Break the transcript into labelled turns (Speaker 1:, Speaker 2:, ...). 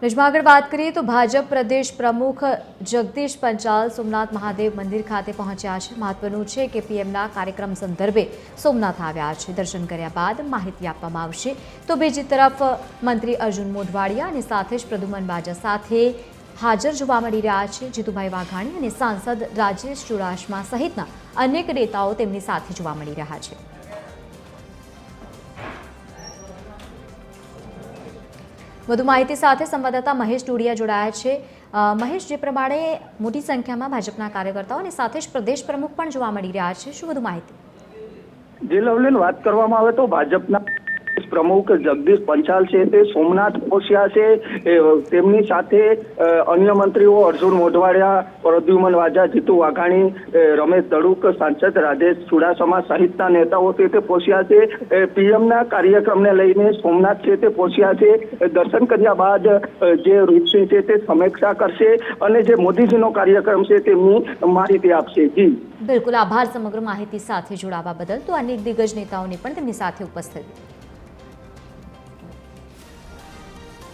Speaker 1: રજમાં આગળ વાત કરીએ તો ભાજપ પ્રદેશ પ્રમુખ જગદીશ પંચાલ સોમનાથ મહાદેવ મંદિર ખાતે પહોંચ્યા છે। મહત્વનું છે કે પીએમના કાર્યક્રમ સંદર્ભે સોમનાથ આવ્યા છે। દર્શન કર્યા બાદ માહિતી આપવામાં આવશે। તો બીજી તરફ મંત્રી અર્જુન મોઢવાડિયા અને સાથે જ પ્રદ્યુમન વાજા સાથે હાજર જોવા મળી રહ્યા છે। જીતુભાઈ વાઘાણી અને સાંસદ રાજેશ ચુડાસમા સહિતના અનેક નેતાઓ તેમની સાથે જોવા મળી રહ્યા છે। વધુ માહિતી સાથે સંવાદદાતા મહેશ ડોડિયા જોડાયા છે। મહેશ, જે પ્રમાણે મોટી સંખ્યામાં ભાજપના કાર્યકર્તાઓ અને સાથે જ પ્રદેશ પ્રમુખ પણ જોવા મળી રહ્યા છે, શું વધુ માહિતી?
Speaker 2: જે લવલીન વાત કરવામાં આવે તો ભાજપના પ્રમુખ જગદીશ પંચાલ છે તે સોમનાથ પહોંચ્યા છે। તેમની સાથે અન્ય મંત્રીઓ અર્જુન મોઢવાડિયા, પ્રદ્યુમન વાજા, જીતુ વાઘાણી, રમેશ દડુક, સાંસદ રાજેશ ચુડાસમા સહિતના નેતાઓ છે તે પહોંચ્યા છે। પીએમના કાર્યક્રમને લઈને સોમનાથ છે તે પહોંચ્યા છે। દર્શન કર્યા બાદ જે રૂપસિંહ છે તે સમીક્ષા કરશે અને જે મોદીજીનો કાર્યક્રમ છે તેમની માહિતી આપશે। જી
Speaker 1: બિલકુલ, આભાર સમગ્ર માહિતી સાથે જોડાવા બદલ। તો અનેક દિગ્ગજ નેતાઓને પણ તેમની સાથે ઉપસ્થિત